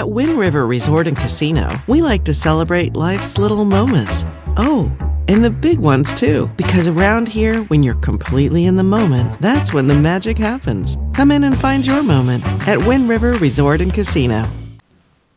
At Wind River Resort and Casino, we like to celebrate life's little moments. Oh, and the big ones too, because around here, when you're completely in the moment, that's when the magic happens. Come in and find your moment at Wind River Resort and Casino.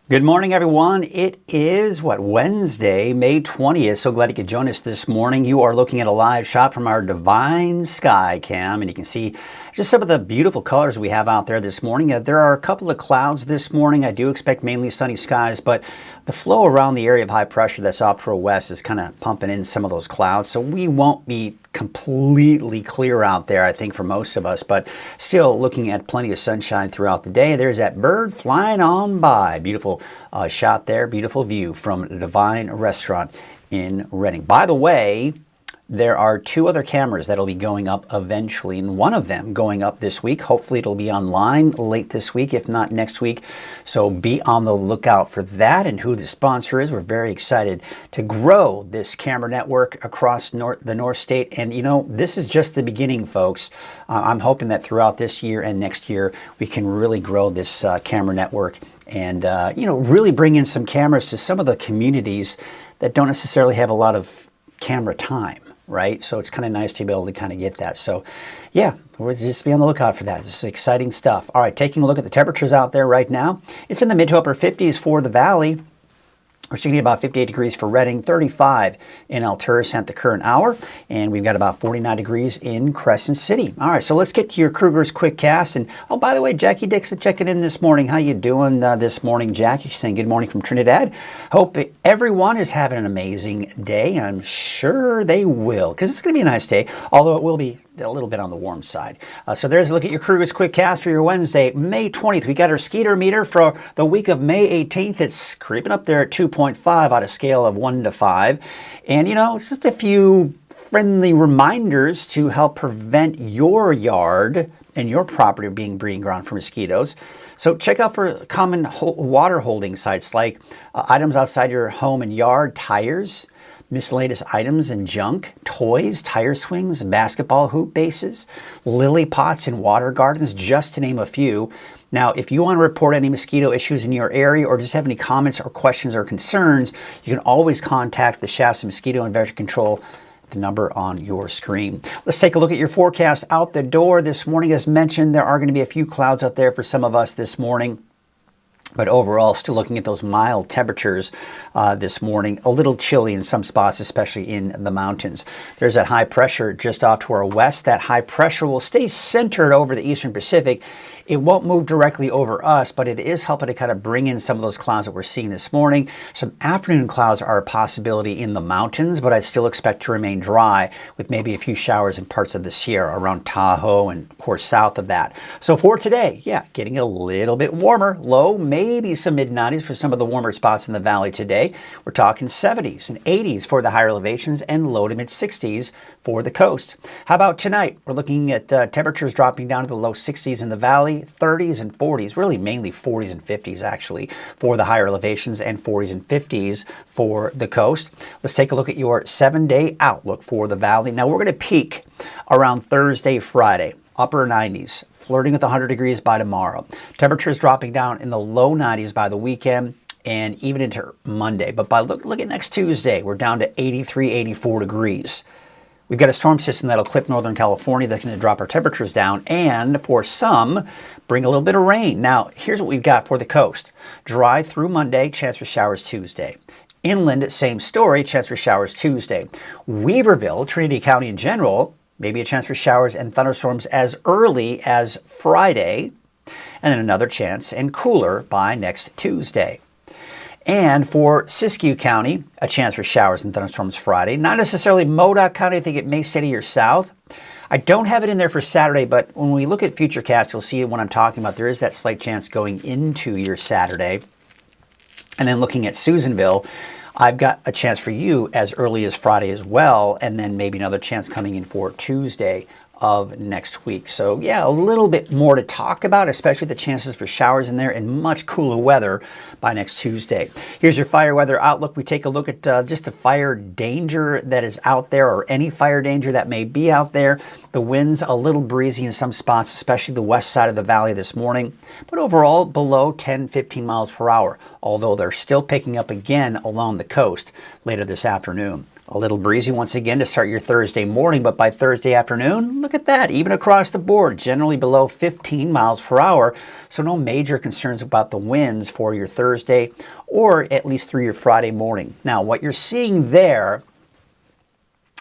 Good morning, everyone. It is, Wednesday, May 20th. So glad you could join us this morning. You are looking at a live shot from our Divine Sky Cam, and you can see just some of the beautiful colors we have out there this morning. There are a couple of clouds this morning. I do expect mainly sunny skies, but the flow around the area of high pressure that's off to our west is kind of pumping in some of those clouds. So we won't be completely clear out there, I think, for most of us, but still looking at plenty of sunshine throughout the day. There's that bird flying on by. Beautiful shot there, beautiful view from the Divine Restaurant in Reading. By the way, there are two other cameras that'll be going up eventually, and one of them going up this week. Hopefully it'll be online late this week, if not next week. So be on the lookout for that and who the sponsor is. We're very excited to grow this camera network across the North State. And you know, this is just the beginning, folks. I'm hoping that throughout this year and next year, we can really grow this camera network and really bring in some cameras to some of the communities that don't necessarily have a lot of camera time. Right? So it's kind of nice to be able to kind of get that. So yeah, we'll just be on the lookout for that. This is exciting stuff. All right, taking a look at the temperatures out there right now. It's in the mid to upper 50s for the valley. We're sitting at about 58 degrees for Reading, 35 in Alturas at the current hour, and we've got about 49 degrees in Crescent City. All right, so let's get to your Krueger's Quick Cast. And oh, by the way, Jackie Dixon checking in this morning. How you doing this morning, Jackie? She's saying good morning from Trinidad. Hope everyone is having an amazing day. I'm sure they will, because it's going to be a nice day, although it will be a little bit on the warm side. So there's a look at your Krueger's Quick Cast for your Wednesday, May 20th. We got our skeeter meter for the week of May 18th. It's creeping up there at 2.5 on a scale of 1 to 5. And, you know, it's just a few friendly reminders to help prevent your yard and your property being breeding ground for mosquitoes. So check out for common water holding sites like items outside your home and yard, tires, miscellaneous items and junk, toys, tire swings, basketball hoop bases, lily pots and water gardens, just to name a few. Now, if you want to report any mosquito issues in your area or just have any comments or questions or concerns, you can always contact the Shasta Mosquito and Vector Control, the number on your screen. Let's take a look at your forecast out the door this morning. As mentioned, there are going to be a few clouds out there for some of us this morning. But overall, still looking at those mild temperatures this morning. A little chilly in some spots, especially in the mountains. There's that high pressure just off to our west. That high pressure will stay centered over the eastern Pacific. It won't move directly over us, but it is helping to kind of bring in some of those clouds that we're seeing this morning. Some afternoon clouds are a possibility in the mountains, but I still expect to remain dry with maybe a few showers in parts of the Sierra around Tahoe and, of course, south of that. So for today, yeah, getting a little bit warmer. Low, maybe some mid-90s for some of the warmer spots in the valley today. We're talking 70s and 80s for the higher elevations and low to mid-60s for the coast. How about tonight? We're looking at temperatures dropping down to the low 60s in the valley, 30s and 40s, really mainly 40s and 50s actually for the higher elevations and 40s and 50s for the coast. Let's take a look at your 7-day outlook for the valley. Now we're going to peak around Thursday, Friday, upper 90s, flirting with 100 degrees by tomorrow. Temperatures dropping down in the low 90s by the weekend and even into Monday. But by look at next Tuesday, we're down to 83, 84 degrees. We've got a storm system that'll clip Northern California that's going to drop our temperatures down and for some, bring a little bit of rain. Now, here's what we've got for the coast. Dry through Monday, chance for showers Tuesday. Inland, same story, chance for showers Tuesday. Weaverville, Trinity County in general, maybe a chance for showers and thunderstorms as early as Friday, and then another chance and cooler by next Tuesday. And for Siskiyou County, a chance for showers and thunderstorms Friday. Not necessarily Modoc County. I think it may stay to your south. I don't have it in there for Saturday, but when we look at Futurecast, you'll see what I'm talking about. There is that slight chance going into your Saturday. And then looking at Susanville, I've got a chance for you as early as Friday as well, and then maybe another chance coming in for Tuesday of next week. So yeah, a little bit more to talk about, especially the chances for showers in there and much cooler weather by next Tuesday. Here's your fire weather outlook. We take a look at just the fire danger that is out there, or any fire danger that may be out there. The winds a little breezy in some spots, especially the west side of the valley this morning, but overall below 10-15 miles per hour, although they're still picking up again along the coast later this afternoon. A little breezy once again to start your Thursday morning, but by Thursday afternoon, look at that, even across the board, generally below 15 miles per hour. So no major concerns about the winds for your Thursday, or at least through your Friday morning. Now, what you're seeing there,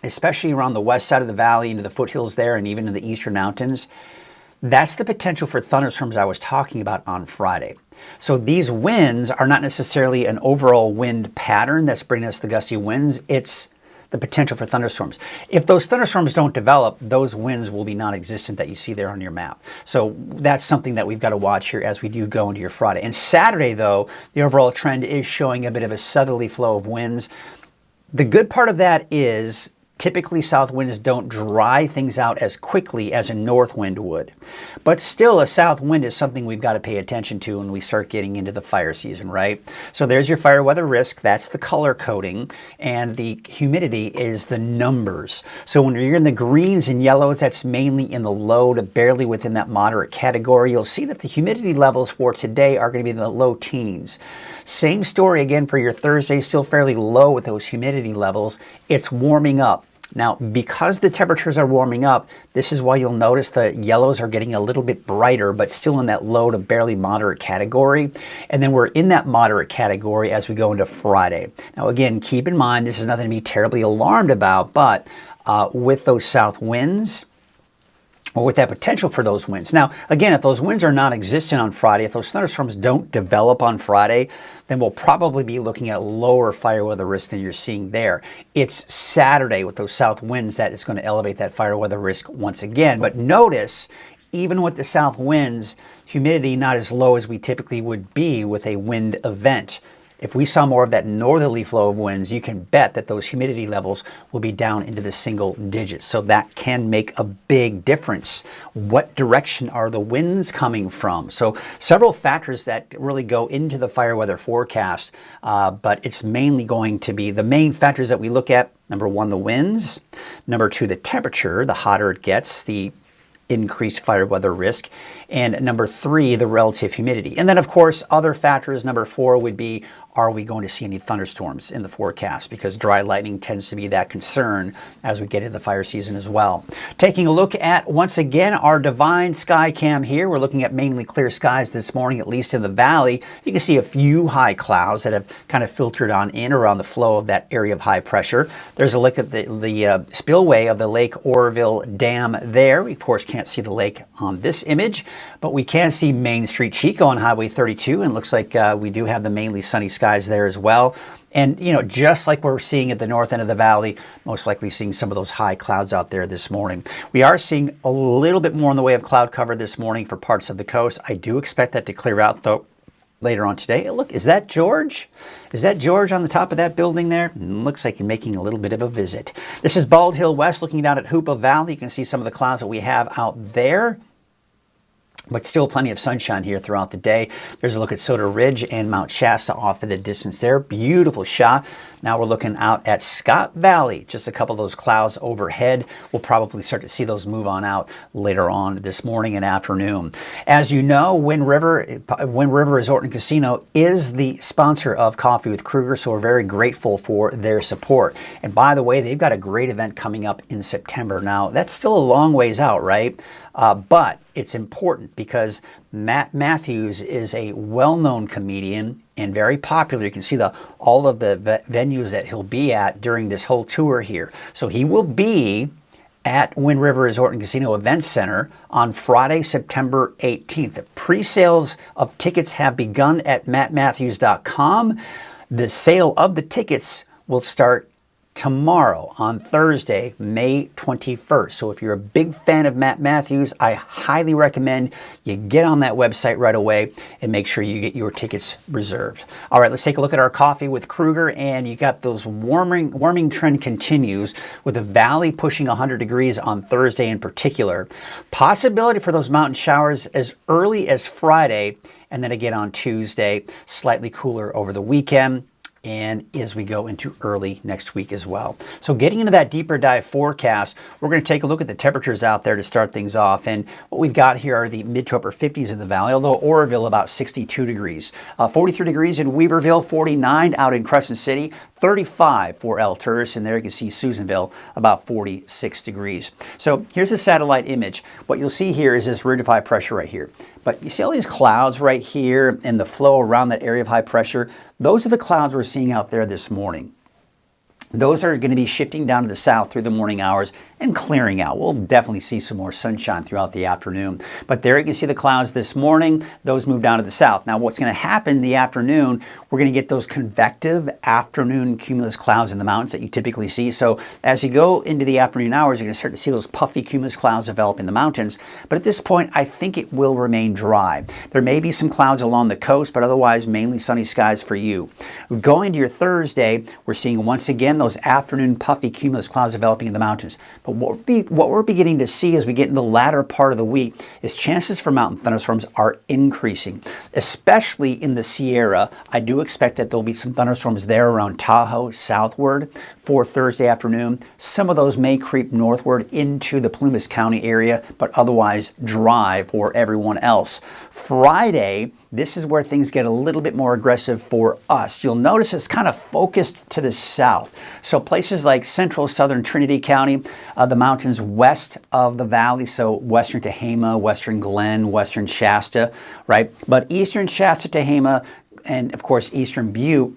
especially around the west side of the valley, into the foothills there, and even in the eastern mountains, that's the potential for thunderstorms I was talking about on Friday. So these winds are not necessarily an overall wind pattern that's bringing us the gusty winds. It's the potential for thunderstorms. If those thunderstorms don't develop, those winds will be non-existent that you see there on your map. So that's something that we've got to watch here as we do go into your Friday. And Saturday, though, the overall trend is showing a bit of a southerly flow of winds. The good part of that is typically south winds don't dry things out as quickly as a north wind would. But still, a south wind is something we've got to pay attention to when we start getting into the fire season, right? So there's your fire weather risk. That's the color coding. And the humidity is the numbers. So when you're in the greens and yellows, that's mainly in the low to barely within that moderate category. You'll see that the humidity levels for today are going to be in the low teens. Same story again for your Thursday, still fairly low with those humidity levels. It's warming up. Now, because the temperatures are warming up, this is why you'll notice the yellows are getting a little bit brighter, but still in that low to barely moderate category. And then we're in that moderate category as we go into Friday. Now, again, keep in mind, this is nothing to be terribly alarmed about, but with those south winds, or with that potential for those winds. Now, again, if those winds are non-existent on Friday, if those thunderstorms don't develop on Friday, then we'll probably be looking at lower fire weather risk than you're seeing there. It's Saturday with those south winds that is going to elevate that fire weather risk once again. But notice, even with the south winds, humidity not as low as we typically would be with a wind event. If we saw more of that northerly flow of winds, you can bet that those humidity levels will be down into the single digits. So that can make a big difference. What direction are the winds coming from? So several factors that really go into the fire weather forecast, but it's mainly going to be the main factors that we look at. Number one, the winds. Number two, the temperature. The hotter it gets, the increased fire weather risk. And number three, the relative humidity. And then, of course, other factors. Number four would be, are we going to see any thunderstorms in the forecast? Because dry lightning tends to be that concern as we get into the fire season as well. Taking a look at, once again, our Divine Sky Cam here. We're looking at mainly clear skies this morning, at least in the valley. You can see a few high clouds that have kind of filtered on in around the flow of that area of high pressure. There's a look at the spillway of the Lake Oroville Dam there. We, of course, can't see the lake on this image, but we can see Main Street Chico on Highway 32, and it looks like we do have the mainly sunny skies there as well. And, you know, just like we're seeing at the north end of the valley, most likely seeing some of those high clouds out there this morning. We are seeing a little bit more in the way of cloud cover this morning for parts of the coast. I do expect that to clear out, though, later on today. Look, is that George? Is that George on the top of that building there? Looks like he's making a little bit of a visit. This is Bald Hill West, looking down at Hoopa Valley. You can see some of the clouds that we have out there, but still plenty of sunshine here throughout the day. There's a look at Soda Ridge and Mount Shasta off in the distance there. Beautiful shot. Now we're looking out at Scott Valley. Just a couple of those clouds overhead. We'll probably start to see those move on out later on this morning and afternoon. As you know, Wind River Resort and Casino is the sponsor of Coffee with Krueger, so we're very grateful for their support. And by the way, they've got a great event coming up in September. Now, that's still a long ways out, right? But it's important because Matt Matthews is a well-known comedian and very popular. You can see all of the venues that he'll be at during this whole tour here. So he will be at Wind River Resort and Casino Event Center on Friday, September 18th. The pre-sales of tickets have begun at mattmatthews.com. The sale of the tickets will start tomorrow on Thursday, May 21st. So if you're a big fan of Matt Matthews, I highly recommend you get on that website right away and make sure you get your tickets reserved. All right, let's take a look at our coffee with Krueger, and you got those warming trend continues with the valley pushing 100 degrees on Thursday in particular. Possibility for those mountain showers as early as Friday, and then again on Tuesday, slightly cooler over the weekend, and as we go into early next week as well. So getting into that deeper dive forecast, we're going to take a look at the temperatures out there to start things off. And what we've got here are the mid to upper 50s in the valley, although Oroville about 62 degrees. 43 degrees in Weaverville, 49 out in Crescent City, 35 for Alturas, and there you can see Susanville about 46 degrees. So here's a satellite image. What you'll see here is this ridge of high pressure right here. But you see all these clouds right here and the flow around that area of high pressure? Those are the clouds we're seeing out there this morning. Those are going to be shifting down to the south through the morning hours and clearing out. We'll definitely see some more sunshine throughout the afternoon. But there you can see the clouds this morning. Those move down to the south. Now what's going to happen in the afternoon, we're going to get those convective afternoon cumulus clouds in the mountains that you typically see. So as you go into the afternoon hours, you're going to start to see those puffy cumulus clouds develop in the mountains. But at this point, I think it will remain dry. There may be some clouds along the coast, but otherwise mainly sunny skies for you. Going to your Thursday, we're seeing once again those afternoon puffy cumulus clouds developing in the mountains. But what we're beginning to see as we get in the latter part of the week is chances for mountain thunderstorms are increasing, especially in the Sierra. I do expect that there'll be some thunderstorms there around Tahoe southward for Thursday afternoon. Some of those may creep northward into the Plumas County area, but otherwise dry for everyone else. Friday, this is where things get a little bit more aggressive for us. You'll notice it's kind of focused to the south. So places like central southern Trinity County, the mountains west of the valley, so western Tehama, western Glen, western Shasta, right? But eastern Shasta, Tehama, and of course eastern Butte,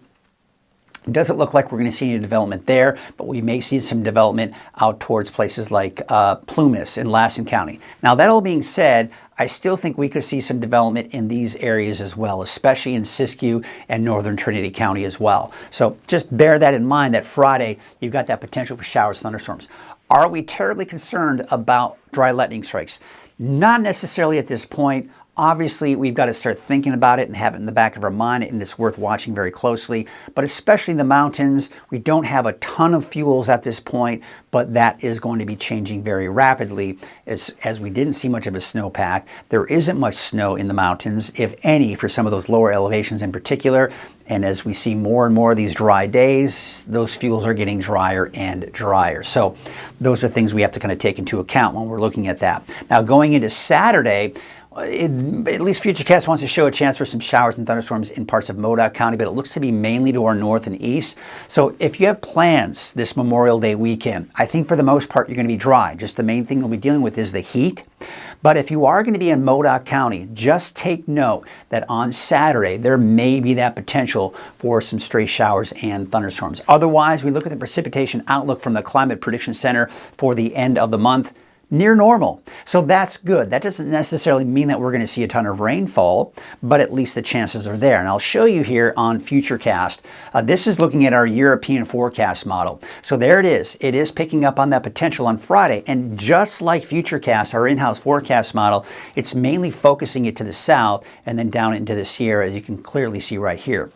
doesn't look like we're going to see any development there, but we may see some development out towards places like Plumas in Lassen County. Now, that all being said, I still think we could see some development in these areas as well, especially in Siskiyou and northern Trinity County as well. So just bear that in mind that Friday, you've got that potential for showers, thunderstorms. Are we terribly concerned about dry lightning strikes? Not necessarily at this point. Obviously, we've got to start thinking about it and have it in the back of our mind, and it's worth watching very closely. But especially in the mountains, we don't have a ton of fuels at this point, but that is going to be changing very rapidly as we didn't see much of a snowpack. There isn't much snow in the mountains, if any, for some of those lower elevations in particular. And as we see more and more of these dry days, those fuels are getting drier and drier. So those are things we have to kind of take into account when we're looking at that. Now, going into Saturday, at least Futurecast wants to show a chance for some showers and thunderstorms in parts of Modoc County, but it looks to be mainly to our north and east. So if you have plans this Memorial Day weekend, I think for the most part you're going to be dry. Just the main thing you'll be dealing with is the heat. But if you are going to be in Modoc County, just take note that on Saturday there may be that potential for some stray showers and thunderstorms. Otherwise, we look at the precipitation outlook from the Climate Prediction Center for the end of the month. Near normal. So that's good. That doesn't necessarily mean that we're going to see a ton of rainfall, but at least the chances are there. And I'll show you here on Futurecast. This is looking at our European forecast model. So there it is. It is picking up on that potential on Friday. And just like Futurecast, our in-house forecast model, it's mainly focusing it to the south and then down into the Sierra, as you can clearly see right here.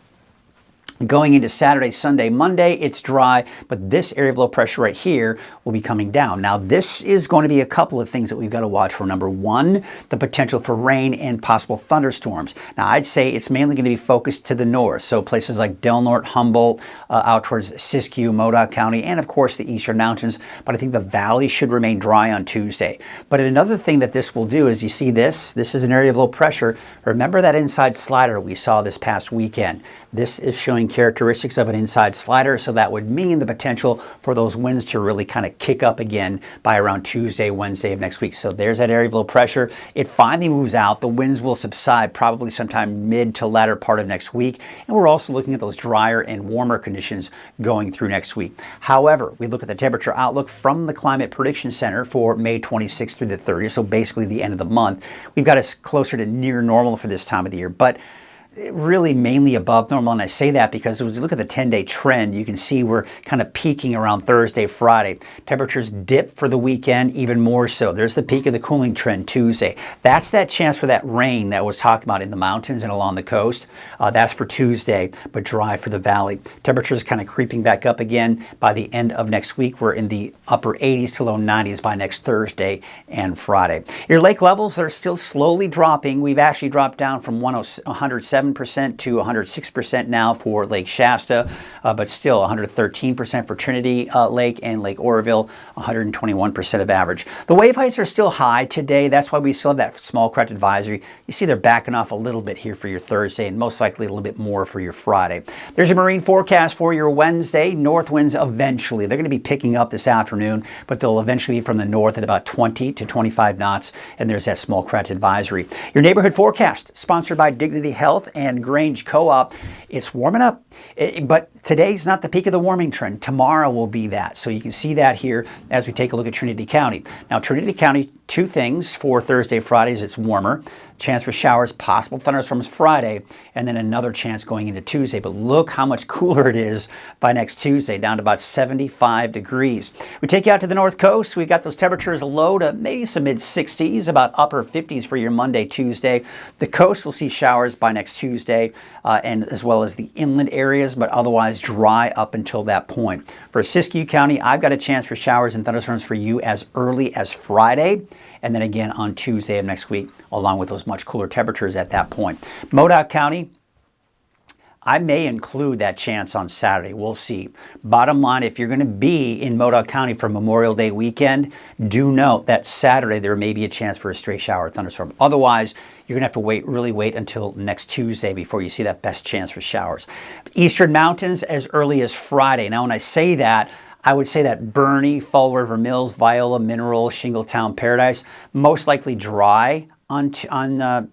Going into Saturday, Sunday, Monday, it's dry, but this area of low pressure right here will be coming down. Now, this is going to be a couple of things that we've got to watch for. Number one, the potential for rain and possible thunderstorms. Now, I'd say it's mainly going to be focused to the north, so places like Del Norte, Humboldt, out towards Siskiyou, Modoc County, and of course the eastern mountains, but I think the valley should remain dry on Tuesday. But another thing that this will do is, you see this is an area of low pressure. Remember that inside slider we saw this past weekend. This is showing characteristics of an inside slider, so that would mean the potential for those winds to really kind of kick up again by around Tuesday, Wednesday of next week. So there's that area of low pressure. It finally moves out. The winds will subside probably sometime mid to latter part of next week. And we're also looking at those drier and warmer conditions going through next week. However, we look at the temperature outlook from the Climate Prediction Center for May 26th through the 30th, so basically the end of the month. We've got us closer to near normal for this time of the year. But really mainly above normal. And I say that because as you look at the 10-day trend, you can see we're kind of peaking around Thursday, Friday. Temperatures dip for the weekend even more so. There's the peak of the cooling trend Tuesday. That's that chance for that rain that I was talking about in the mountains and along the coast. That's for Tuesday, but dry for the valley. Temperatures kind of creeping back up again. By the end of next week, we're in the upper 80s to low 90s by next Thursday and Friday. Your lake levels are still slowly dropping. We've actually dropped down from 107% to 106% now for Lake Shasta, but still 113% for Trinity Lake and Lake Oroville, 121% of average. The wave heights are still high today. That's why we still have that small correct advisory. You see they're backing off a little bit here for your Thursday and most likely a little bit more for your Friday. There's a marine forecast for your Wednesday. North winds eventually. They're going to be picking up this afternoon, but they'll eventually be from the north at about 20 to 25 knots, and there's that small correct advisory. Your neighborhood forecast, sponsored by Dignity Health and Grange Co-op. It's warming up, but today's not the peak of the warming trend. Tomorrow will be that. So you can see that here as we take a look at Trinity County. Now, Trinity County, two things for Thursday, Friday is it's warmer. Chance for showers, possible thunderstorms Friday, and then another chance going into Tuesday. But look how much cooler it is by next Tuesday, down to about 75 degrees. We take you out to the north coast. We've got those temperatures low to maybe some mid-60s, about upper 50s for your Monday, Tuesday. The coast will see showers by next Tuesday, and as well as the inland areas, but otherwise dry up until that point. For Siskiyou County, I've got a chance for showers and thunderstorms for you as early as Friday, and then again on Tuesday of next week, along with those much cooler temperatures at that point. Modoc County, I may include that chance on Saturday. We'll see. Bottom line, if you're going to be in Modoc County for Memorial Day weekend, do note that Saturday there may be a chance for a stray shower or thunderstorm. Otherwise, you're going to have to really wait until next Tuesday before you see that best chance for showers. Eastern Mountains as early as Friday. Now, when I say that, I would say that Bernie, Fall River Mills, Viola, Mineral, Shingletown, Paradise, most likely dry on Friday.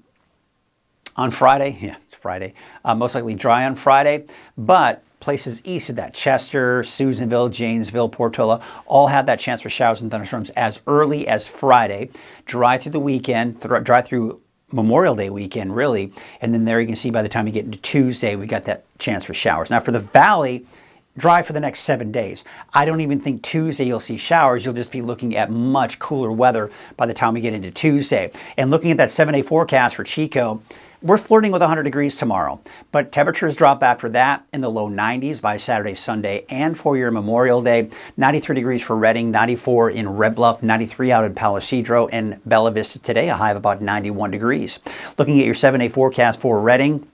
Yeah, it's Friday. Most likely dry on Friday, but places east of that, Chester, Susanville, Janesville, Portola, all have that chance for showers and thunderstorms as early as Friday. Dry through the weekend, dry through Memorial Day weekend, really. And then there you can see by the time you get into Tuesday, we got that chance for showers. Now for the valley, dry for the next 7 days. I don't even think Tuesday you'll see showers. You'll just be looking at much cooler weather by the time we get into Tuesday. And looking at that 7-day forecast for Chico, we're flirting with 100 degrees tomorrow, but temperatures drop after that in the low 90s by Saturday, Sunday, and for your Memorial Day. 93 degrees for Redding, 94 in Red Bluff, 93 out in Palo Cedro, and Bella Vista today, a high of about 91 degrees. Looking at your 7-day forecast for Redding,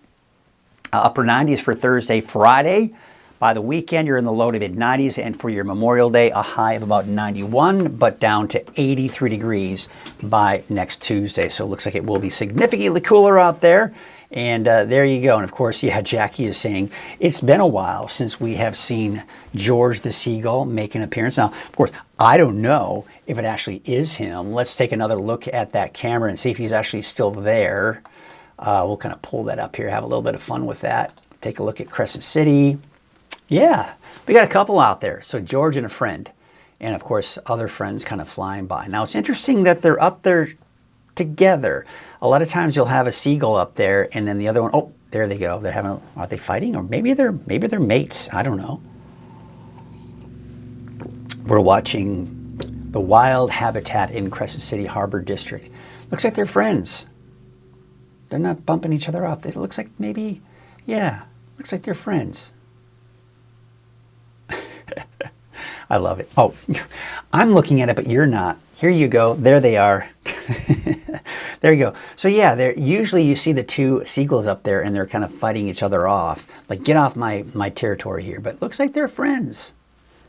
upper 90s for Thursday, Friday. By the weekend, you're in the low to mid-90s, and for your Memorial Day, a high of about 91, but down to 83 degrees by next Tuesday. So it looks like it will be significantly cooler out there. And there you go. And of course, yeah, Jackie is saying it's been a while since we have seen George the Seagull make an appearance. Now, of course, I don't know if it actually is him. Let's take another look at that camera and see if he's actually still there. We'll kind of pull that up here, have a little bit of fun with that. Take a look at Crescent City. Yeah, we got a couple out there. So George and a friend, and of course other friends kind of flying by. Now it's interesting that they're up there together. A lot of times you'll have a seagull up there, and then the other one. Oh, there they go. They're having. Are they fighting, or maybe they're mates? I don't know. We're watching the wild habitat in Crescent City Harbor District. Looks like they're friends. They're not bumping each other off. It looks like maybe, yeah, looks like they're friends. I love it. Oh, I'm looking at it, but you're not. Here you go. There they are. There you go. So yeah, usually you see the two seagulls up there and they're kind of fighting each other off. Like, get off my territory here. But it looks like they're friends.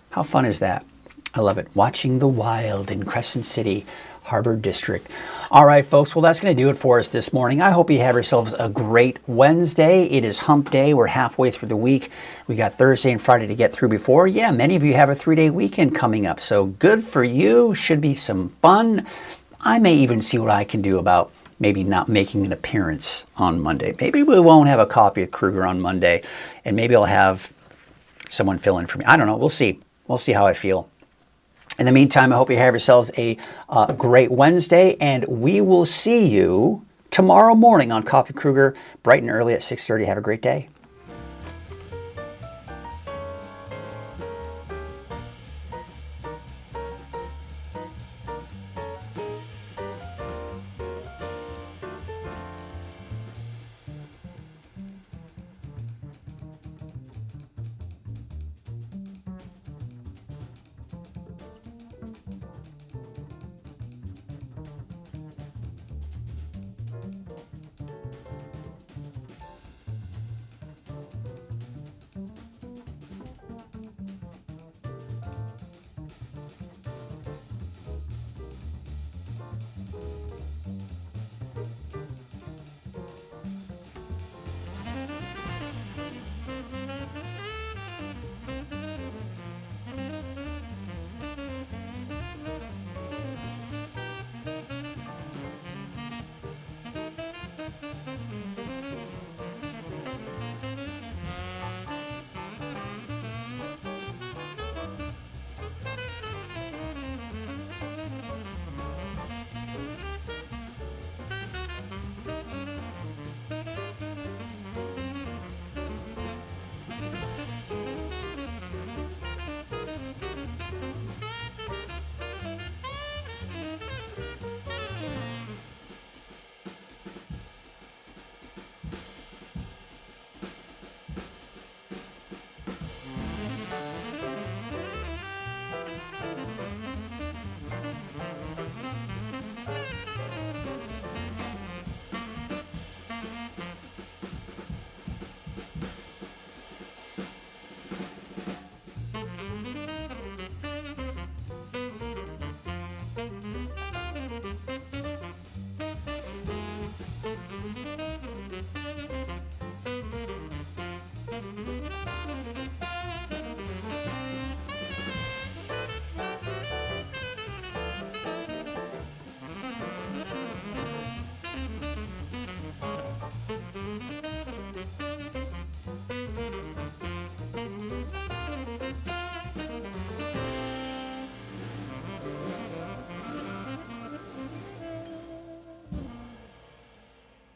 How fun is that? I love it. Watching the wild in Crescent City Harbor District. All right, folks. Well, that's going to do it for us this morning. I hope you have yourselves a great Wednesday. It is hump day. We're halfway through the week. We got Thursday and Friday to get through before. Yeah, many of you have a 3-day weekend coming up. So good for you. Should be some fun. I may even see what I can do about maybe not making an appearance on Monday. Maybe we won't have a coffee with Krueger on Monday, and maybe I'll have someone fill in for me. I don't know. We'll see. We'll see how I feel. In the meantime, I hope you have yourselves a great Wednesday, and we will see you tomorrow morning on Coffee Krueger, bright and early at 6:30. Have a great day.